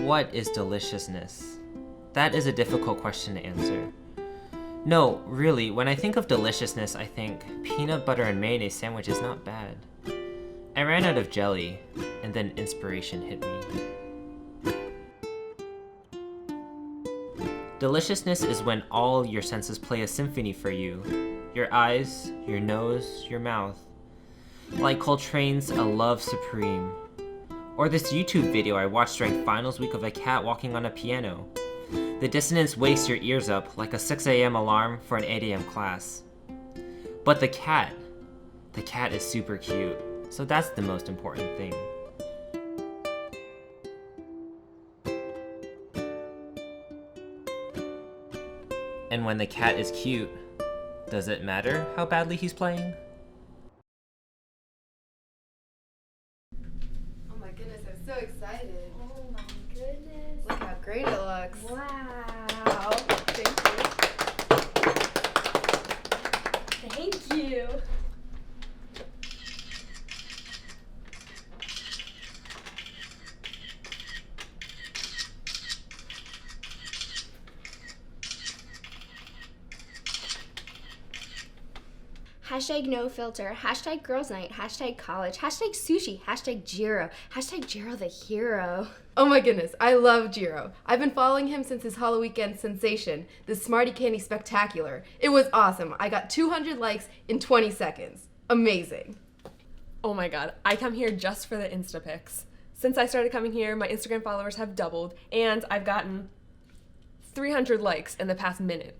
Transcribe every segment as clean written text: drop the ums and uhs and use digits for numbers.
What is deliciousness? That is a difficult question to answer. No, really, when I think of deliciousness, I think peanut butter and mayonnaise sandwich is not bad. I ran out of jelly, and then inspiration hit me. Deliciousness is when all your senses play a symphony for you. Your eyes, your nose, your mouth. Like Coltrane's A Love Supreme. Or this YouTube video I watched during finals week of a cat walking on a piano. The dissonance wakes your ears up like a 6 a.m. alarm for an 8 a.m. class. But the cat is super cute, so that's the most important thing. And when the cat is cute, does it matter how badly he's playing? Oh my goodness, I'm so excited. Oh my goodness. Look how great it looks. Wow. Thank you. Hashtag no filter, hashtag girls night, hashtag college, hashtag sushi, hashtag Jeero, hashtag Jeero the hero. Oh my goodness, I love Jeero. I've been following him since his Halloween sensation, the Smarty Candy Spectacular. It was awesome. I got 200 likes in 20 seconds. Amazing. Oh my god, I come here just for the Insta pics. Since I started coming here, my Instagram followers have doubled, and I've gotten 300 likes in the past minute.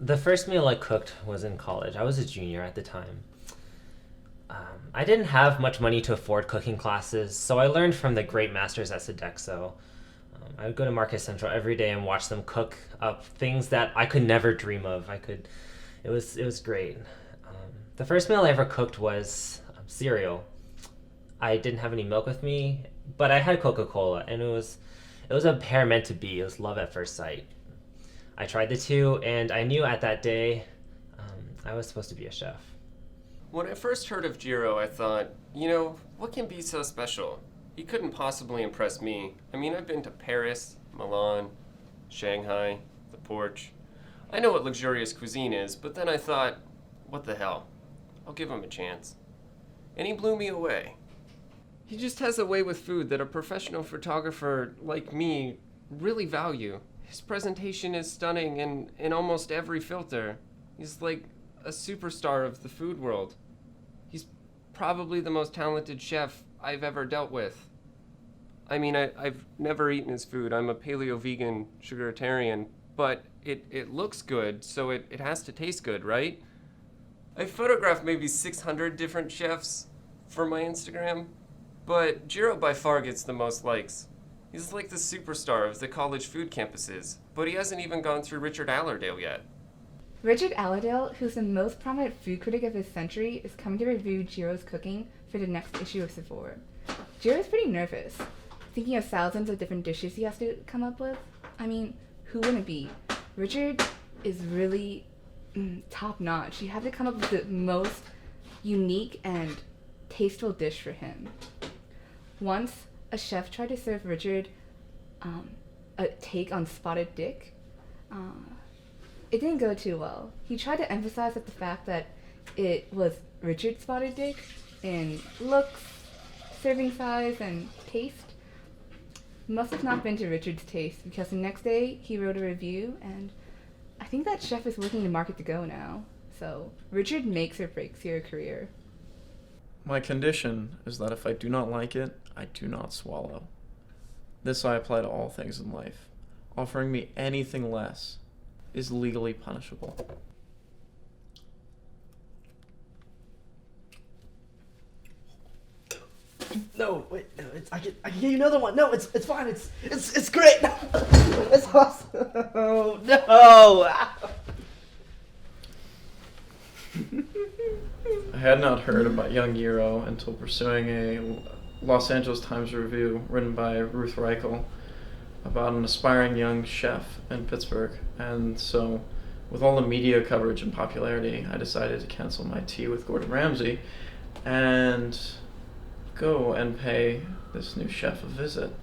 The first meal I cooked was in college. I was a junior at the time. I didn't have much money to afford cooking classes, so I learned from the great masters at Sodexo. I would go to Market Central every day and watch them cook up things that I could never dream of. It was great. The first meal I ever cooked was cereal. I didn't have any milk with me, but I had Coca-Cola, and it was a pair meant to be. It was love at first sight. I tried the two, and I knew at that day I was supposed to be a chef. When I first heard of Jeero, I thought, what can be so special? He couldn't possibly impress me. I mean, I've been to Paris, Milan, Shanghai, the Porch. I know what luxurious cuisine is, but then I thought, what the hell? I'll give him a chance. And he blew me away. He just has a way with food that a professional photographer like me really value. His presentation is stunning in almost every filter. He's like a superstar of the food world. He's probably the most talented chef I've ever dealt with. I mean, I've never eaten his food. I'm a paleo-vegan sugaritarian, but it looks good, so it has to taste good, right? I photographed maybe 600 different chefs for my Instagram, but Jeero by far gets the most likes. He's like the superstar of the college food campuses, but he hasn't even gone through Richard Allerdale yet. Richard Allerdale, who's the most prominent food critic of his century, is coming to review Jeero's cooking for the next issue of Sephora. Jeero's pretty nervous, thinking of thousands of different dishes he has to come up with. I mean, who wouldn't be? Richard is really top-notch. You have to come up with the most unique and tasteful dish for him. Once, a chef tried to serve Richard a take on spotted dick. It didn't go too well. He tried to emphasize the fact that it was Richard's spotted dick in looks, serving size, and taste. Must have not been to Richard's taste, because the next day he wrote a review, and I think that chef is working the market to go now. So Richard makes or breaks your career. My condition is that if I do not like it, I do not swallow. This I apply to all things in life. Offering me anything less is legally punishable. No, wait, no, I can get you another one. No, it's fine. It's great. No, it's awesome. Oh, no. I had not heard about young Jeero until pursuing a Los Angeles Times review written by Ruth Reichel about an aspiring young chef in Pittsburgh. And so, with all the media coverage and popularity, I decided to cancel my tea with Gordon Ramsay and go and pay this new chef a visit.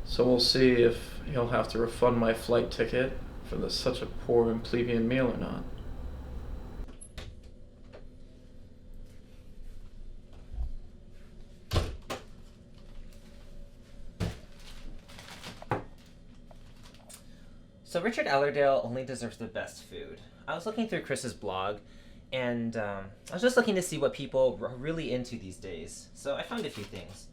So we'll see if he'll have to refund my flight ticket for such a poor and plebeian meal or not. So Richard Allerdale only deserves the best food. I was looking through Chris's blog, and I was just looking to see what people are really into these days. So I found a few things.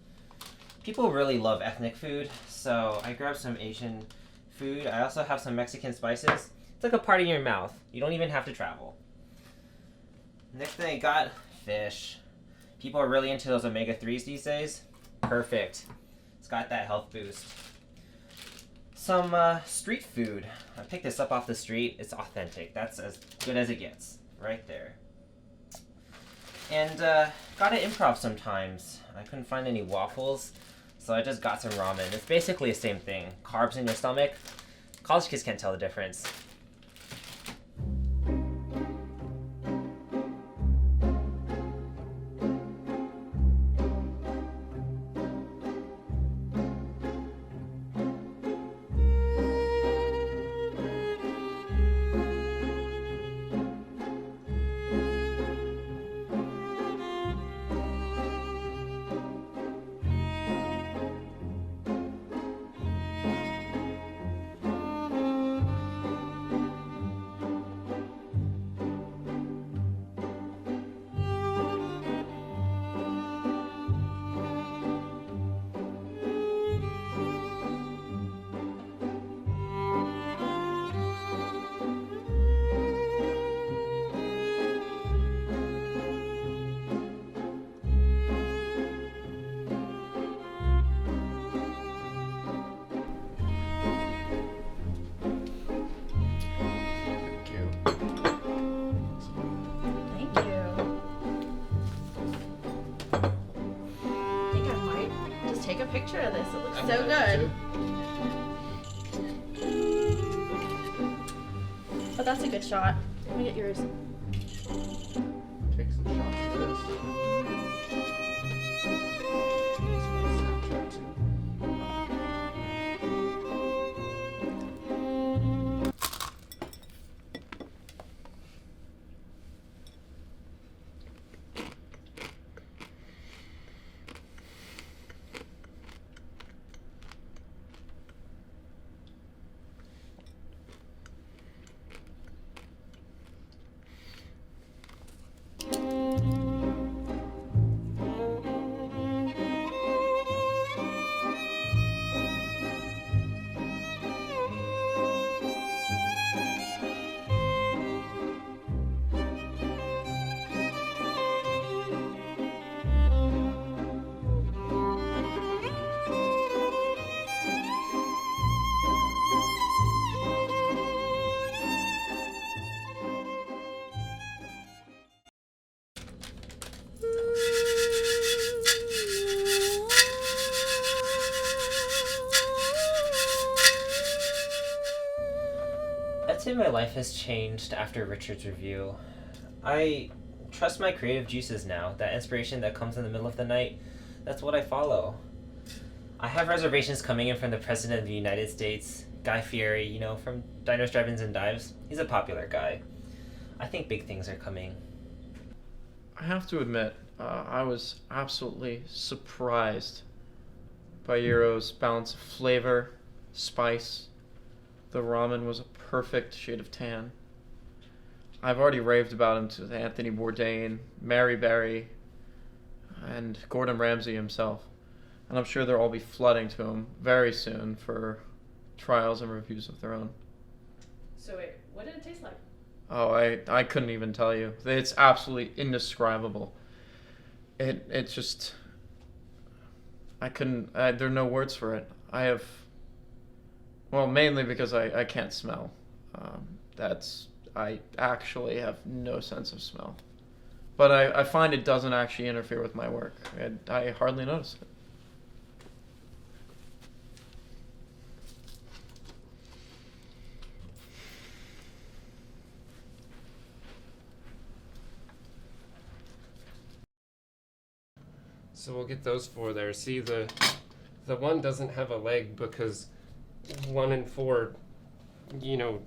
People really love ethnic food, so I grabbed some Asian food. I also have some Mexican spices. It's like a party in your mouth. You don't even have to travel. Next thing I got, fish. People are really into those omega-3s these days. Perfect. It's got that health boost. Some street food. I picked this up off the street. It's authentic. That's as good as it gets. Right there. And gotta improv sometimes. I couldn't find any waffles, so I just got some ramen. It's basically the same thing. Carbs in your stomach. College kids can't tell the difference. Thank you. I think I might just take a picture of this. It looks so good. Oh, that's a good shot. Let me get yours. Take some shots of this. Snapchat too. I'd say my life has changed after Richard's review. I trust my creative juices now. That inspiration that comes in the middle of the night, that's what I follow. I have reservations coming in from the President of the United States, Guy Fieri, you know, from Diners, Drive-Ins, and Dives. He's a popular guy. I think big things are coming. I have to admit, I was absolutely surprised by Jeero's balance of flavor, spice. The ramen was a perfect shade of tan. I've already raved about him to Anthony Bourdain, Mary Berry, and Gordon Ramsay himself. And I'm sure they'll all be flooding to him very soon for trials and reviews of their own. So wait, what did it taste like? Oh, I couldn't even tell you. It's absolutely indescribable. It's just, I couldn't, there are no words for it. Well, mainly because I can't smell. I actually have no sense of smell. But I find it doesn't actually interfere with my work. I hardly notice it. So we'll get those four there. See, the the one doesn't have a leg because 1 in 4, you know,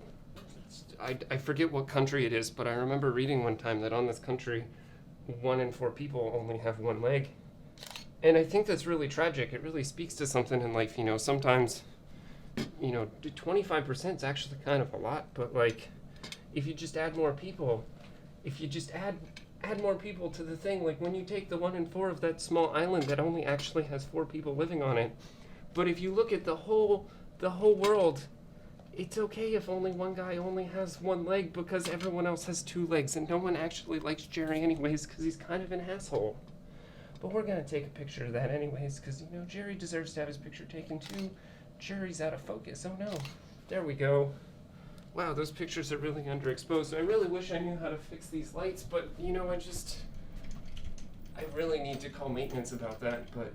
I forget what country it is, but I remember reading one time that on this country, 1 in 4 people only have one leg. And I think that's really tragic. It really speaks to something in life, you know, sometimes, you know, 25% is actually kind of a lot, but like, if you just add more people, if you just add more people to the thing, like when you take the 1 in 4 of that small island that only actually has 4 people living on it, but if you look at the whole world, it's okay if only one guy only has one leg because everyone else has 2 legs, and no one actually likes Jerry anyways because he's kind of an asshole. But we're gonna take a picture of that anyways because, you know, Jerry deserves to have his picture taken too. Jerry's out of focus. Oh no. There we go. Wow, those pictures are really underexposed. I really wish I knew how to fix these lights, but, you know, I really need to call maintenance about that, but